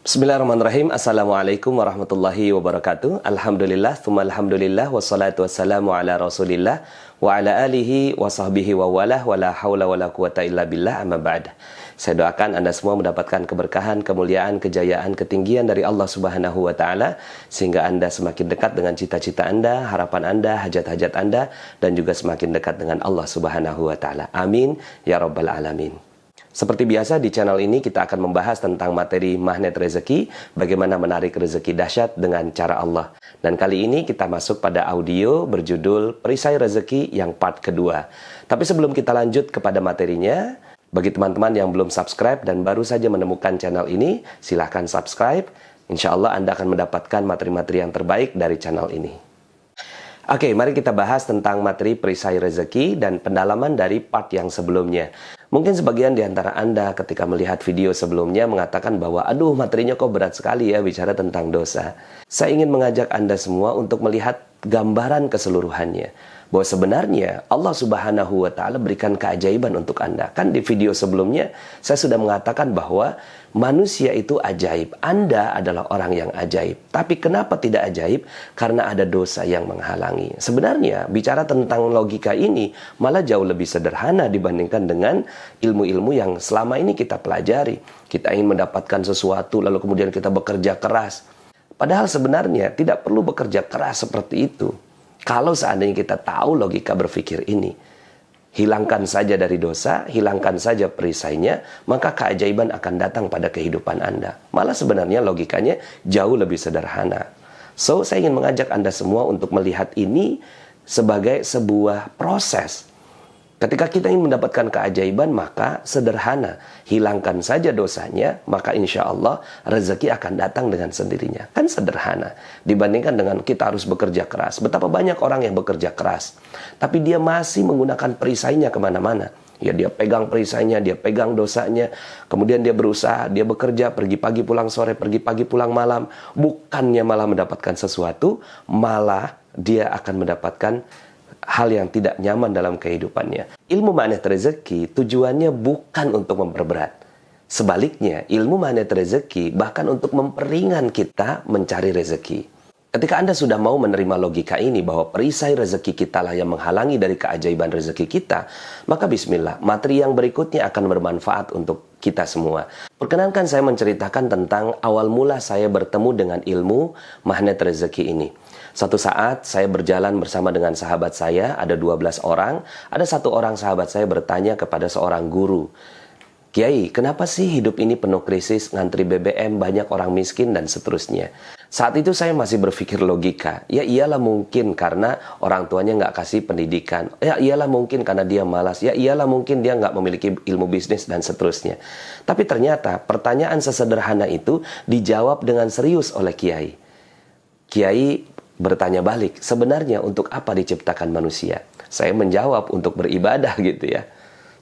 Bismillahirrahmanirrahim. Assalamualaikum warahmatullahi wabarakatuh. Alhamdulillah, tsumma alhamdulillah, wassalatu wassalamu ala rasulillah wa ala alihi wa sahbihi wa walah wa la hawla wa la quwata illa billah, amma ba'd. Saya doakan Anda semua mendapatkan keberkahan, kemuliaan, kejayaan, ketinggian dari Allah Subhanahu wa Ta'ala, sehingga Anda semakin dekat dengan cita-cita Anda, harapan Anda, hajat-hajat Anda, dan juga semakin dekat dengan Allah Subhanahu wa Ta'ala. Amin ya rabbal alamin. Seperti biasa di channel ini kita akan membahas tentang materi magnet rezeki, bagaimana menarik rezeki dahsyat dengan cara Allah. Dan kali ini kita masuk pada audio berjudul Perisai Rezeki yang part kedua. Tapi sebelum kita lanjut kepada materinya, bagi teman-teman yang belum subscribe dan baru saja menemukan channel ini, silahkan subscribe. Insya Allah Anda akan mendapatkan materi-materi yang terbaik dari channel ini. Oke, mari kita bahas tentang materi perisai rezeki dan pendalaman dari part yang sebelumnya. Mungkin sebagian di antara Anda ketika melihat video sebelumnya mengatakan bahwa aduh materinya kok berat sekali ya bicara tentang dosa. Saya ingin mengajak Anda semua untuk melihat gambaran keseluruhannya. Bahwa sebenarnya Allah Subhanahu wa Ta'ala berikan keajaiban untuk Anda. Kan di video sebelumnya saya sudah mengatakan bahwa manusia itu ajaib. Anda adalah orang yang ajaib. Tapi kenapa tidak ajaib? Karena ada dosa yang menghalangi. Sebenarnya bicara tentang logika ini malah jauh lebih sederhana dibandingkan dengan ilmu-ilmu yang selama ini kita pelajari. Kita ingin mendapatkan sesuatu lalu kemudian kita bekerja keras. Padahal sebenarnya tidak perlu bekerja keras seperti itu. Kalau seandainya kita tahu logika berpikir ini, hilangkan saja dari dosa, hilangkan saja perisainya, maka keajaiban akan datang pada kehidupan Anda. Malah sebenarnya logikanya jauh lebih sederhana. So, saya ingin mengajak Anda semua untuk melihat ini sebagai sebuah proses. Ketika kita ingin mendapatkan keajaiban, maka sederhana. Hilangkan saja dosanya, maka insya Allah rezeki akan datang dengan sendirinya. Kan sederhana. Dibandingkan dengan kita harus bekerja keras. Betapa banyak orang yang bekerja keras. Tapi dia masih menggunakan perisainya kemana-mana. Ya, dia pegang perisainya, dia pegang dosanya. Kemudian dia berusaha, dia bekerja, pergi pagi pulang sore, pergi pagi pulang malam. Bukannya malah mendapatkan sesuatu, malah dia akan mendapatkan hal yang tidak nyaman dalam kehidupannya. Ilmu magnet rezeki tujuannya bukan untuk memperberat. Sebaliknya, ilmu magnet rezeki bahkan untuk memperingan kita mencari rezeki. Ketika Anda sudah mau menerima logika ini bahwa perisai rezeki kita lah yang menghalangi dari keajaiban rezeki kita, maka bismillah, materi yang berikutnya akan bermanfaat untuk kita semua. Perkenankan saya menceritakan tentang awal mula saya bertemu dengan ilmu magnet rezeki ini. Satu saat saya berjalan bersama dengan sahabat saya, ada 12 orang. Ada satu orang sahabat saya bertanya kepada seorang guru, "Kiai, kenapa sih hidup ini penuh krisis, ngantri BBM, banyak orang miskin dan seterusnya?" Saat itu saya masih berpikir logika. Ya iyalah mungkin karena orang tuanya nggak kasih pendidikan. Ya iyalah mungkin karena dia malas. Ya iyalah mungkin dia nggak memiliki ilmu bisnis dan seterusnya. Tapi ternyata pertanyaan sesederhana itu dijawab dengan serius oleh Kiai. Kiai bertanya balik, sebenarnya untuk apa diciptakan manusia? Saya menjawab untuk beribadah gitu ya.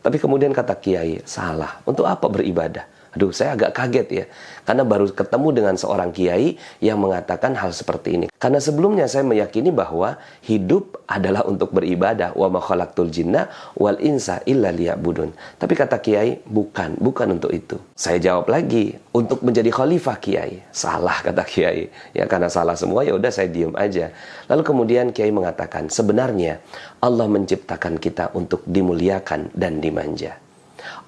Tapi kemudian kata Kiai, salah. Untuk apa beribadah? Aduh, saya agak kaget ya. Karena baru ketemu dengan seorang kiai yang mengatakan hal seperti ini. Karena sebelumnya saya meyakini bahwa hidup adalah untuk beribadah. Wa ma khalaqtul jinna wal insa illa liya'budun. Tapi kata kiai, bukan untuk itu. Saya jawab lagi, untuk menjadi khalifah kiai. Salah kata kiai. Ya karena salah semua ya udah saya diem aja. Lalu kemudian kiai mengatakan, sebenarnya Allah menciptakan kita untuk dimuliakan dan dimanja.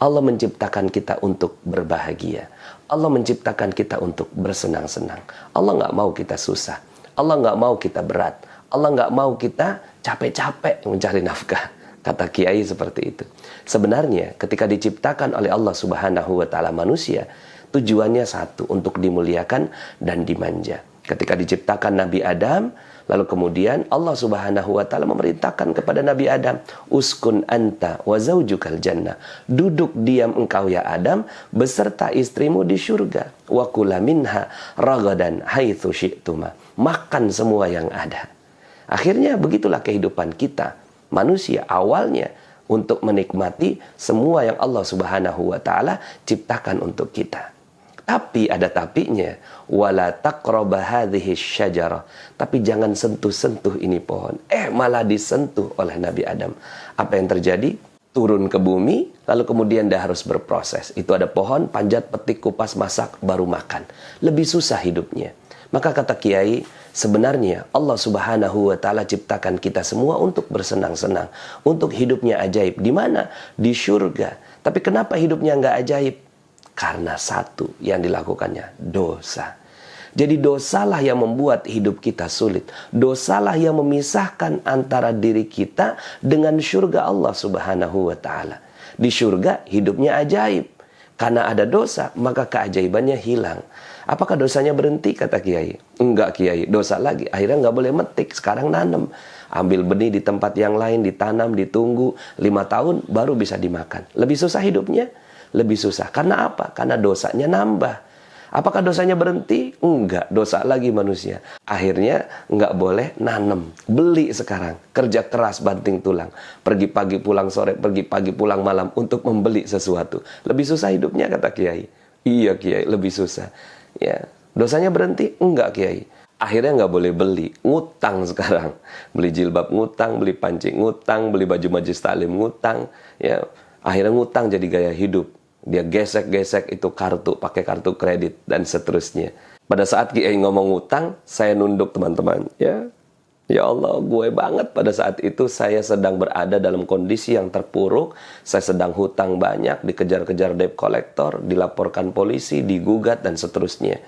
Allah menciptakan kita untuk berbahagia. Allah menciptakan kita untuk bersenang-senang. Allah nggak mau kita susah. Allah nggak mau kita berat. Allah nggak mau kita capek-capek mencari nafkah. Kata kiai seperti itu. Sebenarnya ketika diciptakan oleh Allah Subhanahu wa Ta'ala manusia, tujuannya satu, untuk dimuliakan dan dimanja. Ketika diciptakan Nabi Adam, lalu kemudian Allah Subhanahu wa Ta'ala memerintahkan kepada Nabi Adam, uskun anta wa zaujukal jannah. Duduk diam engkau ya Adam beserta istrimu di surga. Wa kula minha ragadan haitsu syi'tuma. Makan semua yang ada. Akhirnya begitulah kehidupan kita. Manusia awalnya untuk menikmati semua yang Allah Subhanahu wa Ta'ala ciptakan untuk kita. Tapi ada tapinya, wala taqraba hadhihi syajarah. Tapi jangan sentuh-sentuh ini pohon. Malah disentuh oleh Nabi Adam. Apa yang terjadi? Turun ke bumi, Lalu kemudian dia harus berproses. Itu ada pohon, panjat, petik, kupas, masak, baru makan. Lebih susah hidupnya. Maka kata Kiai, sebenarnya Allah Subhanahu wa Ta'ala ciptakan kita semua untuk bersenang-senang, untuk hidupnya ajaib. Di mana? Di surga. Tapi kenapa hidupnya nggak ajaib? Karena satu yang dilakukannya, dosa. Jadi dosalah yang membuat hidup kita sulit. Dosalah yang memisahkan antara diri kita dengan surga Allah Subhanahu wa Ta'ala. Di surga hidupnya ajaib. Karena ada dosa, maka keajaibannya hilang. Apakah dosanya berhenti? Kata Kiai. Enggak Kiai, dosa lagi. Akhirnya nggak boleh metik, sekarang nanam. Ambil benih di tempat yang lain, ditanam, ditunggu. 5 tahun baru bisa dimakan. Lebih susah hidupnya? Lebih susah. Karena apa? Karena dosanya nambah. Apakah dosanya berhenti? Enggak, dosa lagi manusia. Akhirnya nggak boleh nanam. Beli sekarang. Kerja keras banting tulang. Pergi pagi pulang sore, pergi pagi pulang malam untuk membeli sesuatu. Lebih susah hidupnya kata Kiai. Iya Kiai, lebih susah. Ya, dosanya berhenti? Enggak Kiai. Akhirnya nggak boleh beli. Ngutang sekarang. Beli jilbab ngutang, beli panci ngutang, beli baju majlis taklim ngutang. Ya, akhirnya ngutang jadi gaya hidup. Dia gesek-gesek itu kartu, pakai kartu kredit, dan seterusnya. Pada saat Kiai ngomong ngutang, saya nunduk teman-teman. Ya Allah, gue banget pada saat itu saya sedang berada dalam kondisi yang terpuruk. Saya sedang hutang banyak, dikejar-kejar debt collector, dilaporkan polisi, digugat, dan seterusnya.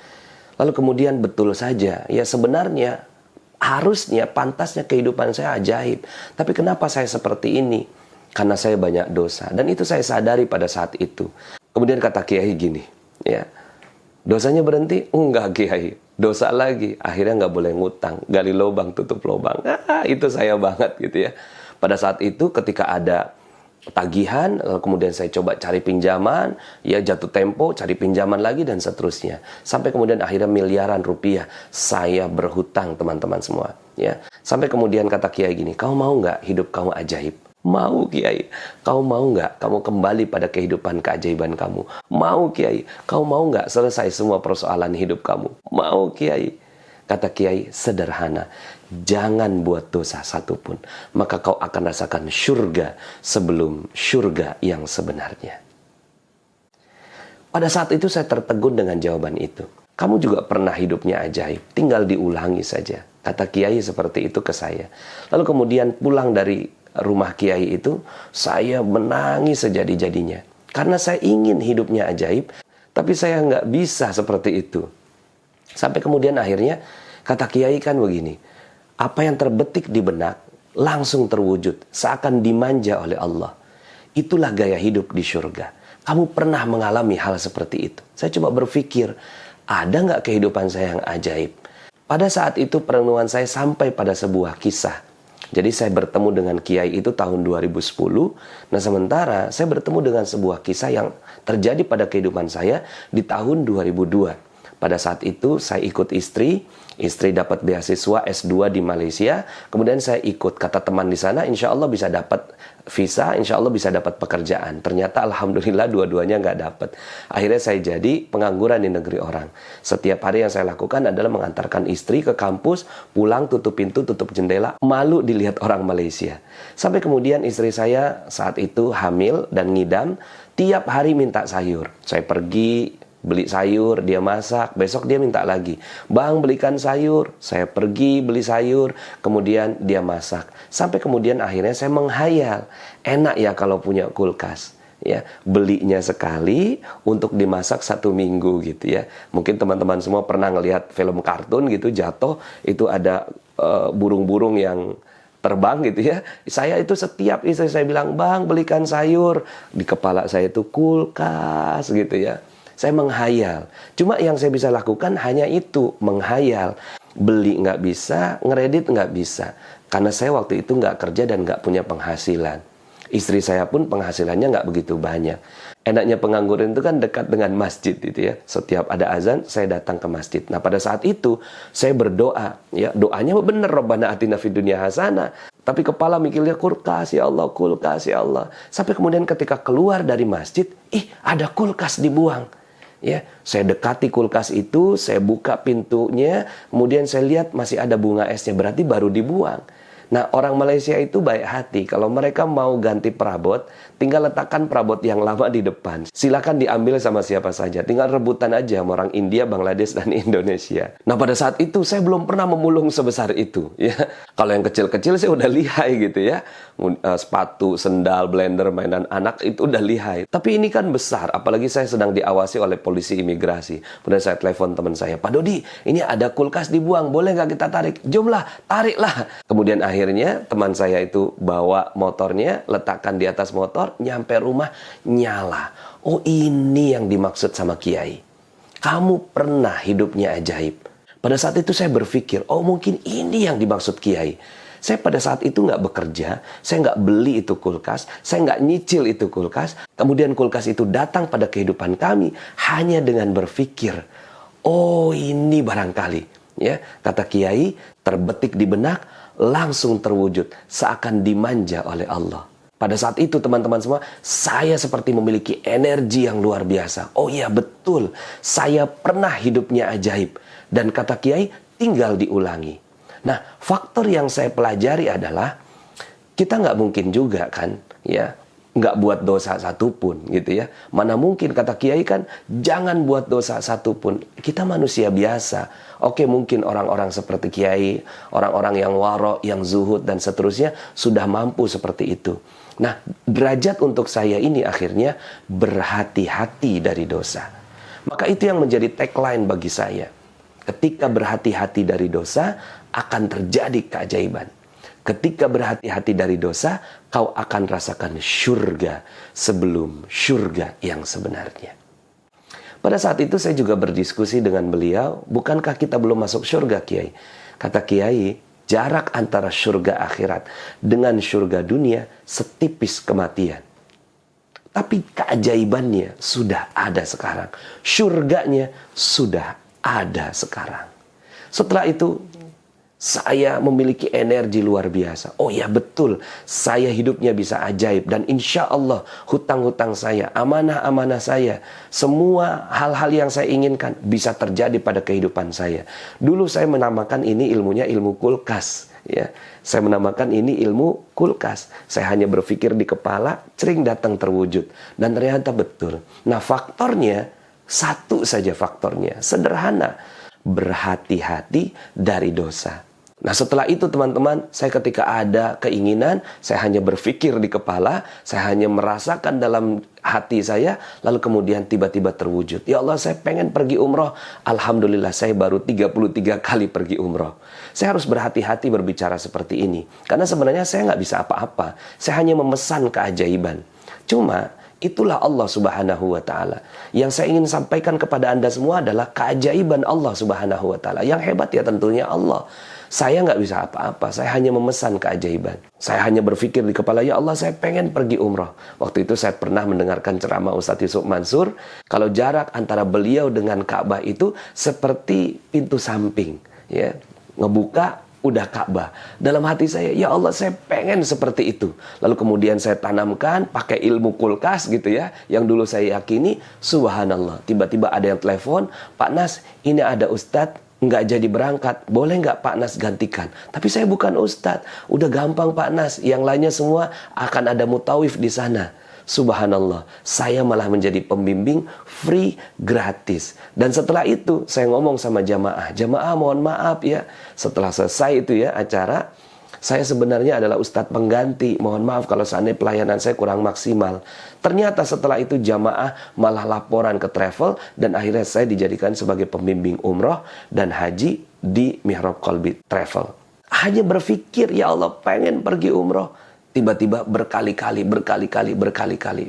Lalu kemudian betul saja, ya sebenarnya harusnya, pantasnya kehidupan saya ajaib. Tapi kenapa saya seperti ini? Karena saya banyak dosa. Dan itu saya sadari pada saat itu. Kemudian kata Kiai gini, ya, dosanya berhenti? Enggak Kiai, dosa lagi. Akhirnya nggak boleh ngutang, gali lubang, tutup lubang. Itu saya banget gitu ya. Pada saat itu ketika ada tagihan, kemudian saya coba cari pinjaman, ya jatuh tempo, cari pinjaman lagi, dan seterusnya. Sampai kemudian akhirnya miliaran rupiah saya berhutang teman-teman semua. Ya. Sampai kemudian kata Kiai gini, kau mau nggak hidup kamu ajaib? Mau Kiai. Kau mau nggak kamu kembali pada kehidupan keajaiban kamu? Mau Kiai. Kau mau nggak selesai semua persoalan hidup kamu? Mau Kiai. Kata Kiai, sederhana. Jangan buat dosa satupun. Maka kau akan rasakan surga sebelum surga yang sebenarnya. Pada saat itu saya tertegun dengan jawaban itu. Kamu juga pernah hidupnya ajaib. Tinggal diulangi saja. Kata Kiai seperti itu ke saya. Lalu kemudian pulang dari rumah Kiai itu, saya menangis sejadi-jadinya. Karena saya ingin hidupnya ajaib, tapi saya nggak bisa seperti itu. Sampai kemudian akhirnya, kata Kiai kan begini, apa yang terbetik di benak, langsung terwujud, seakan dimanja oleh Allah. Itulah gaya hidup di surga. Kamu pernah mengalami hal seperti itu? Saya coba berpikir, ada nggak kehidupan saya yang ajaib? Pada saat itu perenungan saya sampai pada sebuah kisah. Jadi saya bertemu dengan Kiai itu tahun 2010. Nah sementara saya bertemu dengan sebuah kisah yang terjadi pada kehidupan saya di tahun 2002. Pada saat itu saya ikut istri dapat beasiswa S2 di Malaysia. Kemudian saya ikut, kata teman di sana, insya Allah bisa dapat visa, insya Allah bisa dapat pekerjaan. Ternyata alhamdulillah dua-duanya nggak dapat. Akhirnya saya jadi pengangguran di negeri orang. Setiap hari yang saya lakukan adalah mengantarkan istri ke kampus, pulang tutup pintu, tutup jendela, malu dilihat orang Malaysia. Sampai kemudian istri saya saat itu hamil dan ngidam, tiap hari minta sayur. Saya pergi beli sayur, dia masak, besok dia minta lagi. Bang, belikan sayur. Saya pergi beli sayur, kemudian dia masak. Sampai kemudian akhirnya saya menghayal, enak ya kalau punya kulkas. Ya, belinya sekali untuk dimasak 1 minggu gitu ya. Mungkin teman-teman semua pernah ngelihat film kartun gitu, jatuh itu ada burung-burung yang terbang gitu ya. Saya itu setiap istri saya bilang, bang belikan sayur. Di kepala saya itu kulkas gitu ya. Saya menghayal. Cuma yang saya bisa lakukan hanya itu, menghayal. Beli nggak bisa, ngeredit nggak bisa. Karena saya waktu itu nggak kerja dan nggak punya penghasilan. Istri saya pun penghasilannya nggak begitu banyak. Enaknya pengangguran itu kan dekat dengan masjid gitu ya. Setiap ada azan, saya datang ke masjid. Nah pada saat itu, saya berdoa. Ya, doanya benar, Rabbana atina fid dunya hasanah. Tapi kepala mikirnya kulkas ya Allah, kulkas ya Allah. Sampai kemudian ketika keluar dari masjid, ada kulkas dibuang. Ya, saya dekati kulkas itu, saya buka pintunya, kemudian saya lihat masih ada bunga esnya, berarti baru dibuang. Nah, orang Malaysia itu baik hati. Kalau mereka mau ganti perabot, tinggal letakkan perabot yang lama di depan. Silakan diambil sama siapa saja. Tinggal rebutan aja sama orang India, Bangladesh, dan Indonesia. Nah, pada saat itu saya belum pernah memulung sebesar itu. Ya, kalau yang kecil-kecil saya udah lihai gitu ya. Sepatu, sendal, blender, mainan anak itu udah lihai. Tapi ini kan besar. Apalagi saya sedang diawasi oleh polisi imigrasi. Kemudian saya telepon teman saya, Pak Dodi, ini ada kulkas dibuang. Boleh nggak kita tarik? Jomlah, tariklah. Kemudian akhirnya teman saya itu bawa motornya, letakkan di atas motor, nyampe rumah, nyala. Oh, ini yang dimaksud sama Kiai. Kamu pernah hidupnya ajaib. Pada saat itu saya berpikir, oh mungkin ini yang dimaksud Kiai. Saya pada saat itu nggak bekerja, saya nggak beli itu kulkas, saya nggak nyicil itu kulkas. Kemudian kulkas itu datang pada kehidupan kami hanya dengan berpikir, oh ini barangkali. Ya, kata Kiai, terbetik di benak, langsung terwujud, seakan dimanja oleh Allah. Pada saat itu teman-teman semua, saya seperti memiliki energi yang luar biasa. Oh iya betul, saya pernah hidupnya ajaib. Dan kata Kiai, tinggal diulangi. Nah, faktor yang saya pelajari adalah, kita nggak mungkin juga kan, ya, nggak buat dosa satupun gitu ya. Mana mungkin, kata Kiai kan, jangan buat dosa satupun. Kita manusia biasa. Oke, mungkin orang-orang seperti Kiai, orang-orang yang waro, yang zuhud dan seterusnya sudah mampu seperti itu. Nah, derajat untuk saya ini akhirnya berhati-hati dari dosa. Maka itu yang menjadi tagline bagi saya. Ketika berhati-hati dari dosa, akan terjadi keajaiban. Ketika berhati-hati dari dosa, kau akan rasakan syurga sebelum syurga yang sebenarnya. Pada saat itu saya juga berdiskusi dengan beliau, bukankah kita belum masuk syurga, Kiai? Kata Kiai, jarak antara syurga akhirat dengan syurga dunia setipis kematian. Tapi keajaibannya sudah ada sekarang. Syurganya sudah ada sekarang. Setelah itu, saya memiliki energi luar biasa. Oh ya betul, saya hidupnya bisa ajaib. Dan insya Allah hutang-hutang saya, amanah-amanah saya, semua hal-hal yang saya inginkan bisa terjadi pada kehidupan saya. Dulu saya menamakan ini ilmunya ilmu kulkas. Ya, saya menamakan ini ilmu kulkas. Saya hanya berpikir di kepala, sering datang terwujud. Dan ternyata betul. Nah faktornya, satu saja faktornya, sederhana. Berhati-hati dari dosa. Nah setelah itu teman-teman, saya ketika ada keinginan, saya hanya berpikir di kepala, saya hanya merasakan dalam hati saya, lalu kemudian tiba-tiba terwujud. Ya Allah, saya pengen pergi umroh. Alhamdulillah, saya baru 33 kali pergi umroh. Saya harus berhati-hati berbicara seperti ini. Karena sebenarnya saya nggak bisa apa-apa. Saya hanya memesan keajaiban. Cuma, itulah Allah Subhanahu wa Ta'ala. Yang saya ingin sampaikan kepada Anda semua adalah keajaiban Allah Subhanahu wa Ta'ala. Yang hebat ya tentunya Allah. Saya nggak bisa apa-apa, saya hanya memesan keajaiban. Saya hanya berpikir di kepala, ya Allah saya pengen pergi umroh. Waktu itu saya pernah mendengarkan ceramah Ustadz Yusuf Mansur, kalau jarak antara beliau dengan Ka'bah itu seperti pintu samping. Ya, ngebuka, udah Ka'bah. Dalam hati saya, ya Allah saya pengen seperti itu. Lalu kemudian saya tanamkan pakai ilmu kulkas gitu ya, yang dulu saya yakini, subhanallah. Tiba-tiba ada yang telepon, Pak Nas, ini ada Ustadz nggak jadi berangkat, boleh nggak Pak Nas gantikan? Tapi saya bukan Ustadz, udah gampang Pak Nas, yang lainnya semua akan ada mutawif di sana. Subhanallah, saya malah menjadi pembimbing free, gratis. Dan setelah itu saya ngomong sama jamaah, jamaah mohon maaf ya, setelah selesai itu ya acara, saya sebenarnya adalah Ustadz pengganti, mohon maaf kalau seandainya pelayanan saya kurang maksimal. Ternyata setelah itu jamaah malah laporan ke travel, dan akhirnya saya dijadikan sebagai pembimbing umroh dan haji di Mihrab Qalbi Travel. Hanya berpikir, ya Allah pengen pergi umroh. Tiba-tiba berkali-kali.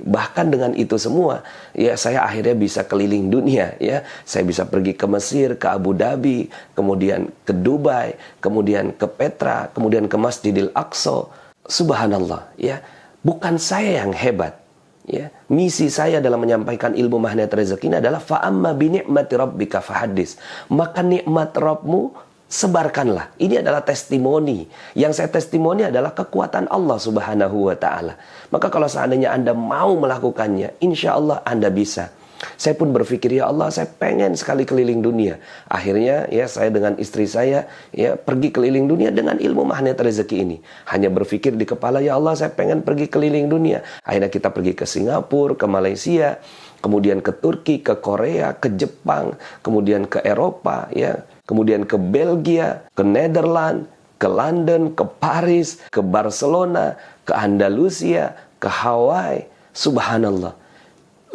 Bahkan dengan itu semua, ya saya akhirnya bisa keliling dunia. Ya, saya bisa pergi ke Mesir, ke Abu Dhabi, kemudian ke Dubai, kemudian ke Petra, kemudian ke Masjidil Aqsa. Subhanallah, ya, bukan saya yang hebat. Ya, misi saya dalam menyampaikan ilmu magnet rezeki ini adalah fa'amma bi ni'mati rabbika fahaddits. Maka nikmat Rabbmu sebarkanlah. Ini adalah testimoni. Yang saya testimoni adalah kekuatan Allah Subhanahu wa Ta'ala. Maka kalau seandainya Anda mau melakukannya, insya Allah Anda bisa. Saya pun berpikir, ya Allah, saya pengen sekali keliling dunia. Akhirnya ya saya dengan istri saya ya pergi keliling dunia dengan ilmu magnet rezeki ini. Hanya berpikir di kepala, ya Allah, saya pengen pergi keliling dunia. Akhirnya kita pergi ke Singapura, ke Malaysia, kemudian ke Turki, ke Korea, ke Jepang, kemudian ke Eropa, ya, kemudian ke Belgia, ke Nederland, ke London, ke Paris, ke Barcelona, ke Andalusia, ke Hawaii. Subhanallah,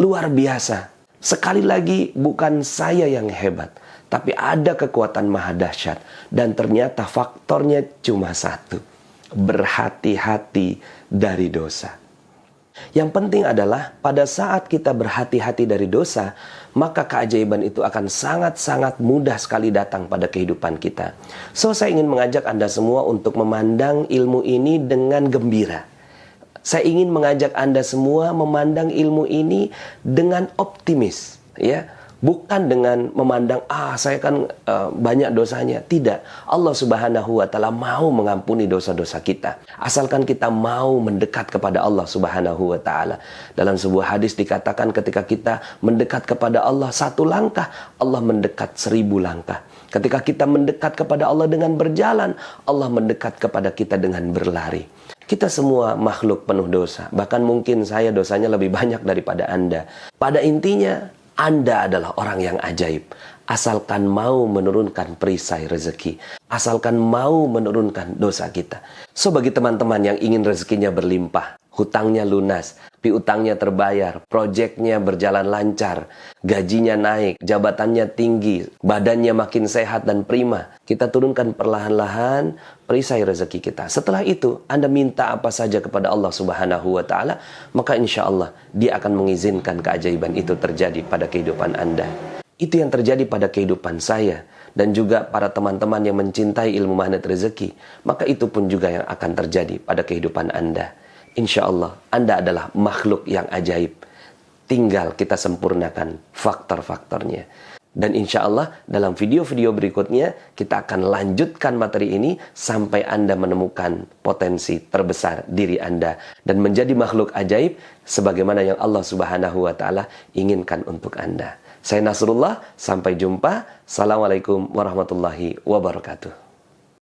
luar biasa. Sekali lagi, bukan saya yang hebat, tapi ada kekuatan maha dahsyat. Dan ternyata faktornya cuma satu: berhati-hati dari dosa. Yang penting adalah pada saat kita berhati-hati dari dosa, maka keajaiban itu akan sangat-sangat mudah sekali datang pada kehidupan kita. So, saya ingin mengajak Anda semua untuk memandang ilmu ini dengan gembira. Saya ingin mengajak Anda semua memandang ilmu ini dengan optimis, ya. Bukan dengan memandang, saya kan banyak dosanya. Tidak. Allah Subhanahu wa Ta'ala mau mengampuni dosa-dosa kita. Asalkan kita mau mendekat kepada Allah Subhanahu wa Ta'ala. Dalam sebuah hadis dikatakan, ketika kita mendekat kepada Allah 1 langkah, Allah mendekat 1000 langkah. Ketika kita mendekat kepada Allah dengan berjalan, Allah mendekat kepada kita dengan berlari. Kita semua makhluk penuh dosa. Bahkan mungkin saya dosanya lebih banyak daripada Anda. Pada intinya, Anda adalah orang yang ajaib. Asalkan mau menurunkan perisai rezeki. Asalkan mau menurunkan dosa kita. So, bagi teman-teman yang ingin rezekinya berlimpah, hutangnya lunas, piutangnya terbayar, proyeknya berjalan lancar, gajinya naik, jabatannya tinggi, badannya makin sehat dan prima, kita turunkan perlahan-lahan perisai rezeki kita. Setelah itu, Anda minta apa saja kepada Allah Subhanahu wa Ta'ala, maka insya Allah Dia akan mengizinkan keajaiban itu terjadi pada kehidupan Anda. Itu yang terjadi pada kehidupan saya dan juga para teman-teman yang mencintai ilmu magnet rezeki. Maka itu pun juga yang akan terjadi pada kehidupan Anda. Insya Allah Anda adalah makhluk yang ajaib. Tinggal kita sempurnakan faktor-faktornya. Dan insya Allah dalam video-video berikutnya kita akan lanjutkan materi ini sampai Anda menemukan potensi terbesar diri Anda dan menjadi makhluk ajaib sebagaimana yang Allah Subhanahu wa Ta'ala inginkan untuk Anda. Saya Nasrullah, sampai jumpa. Assalamualaikum warahmatullahi wabarakatuh.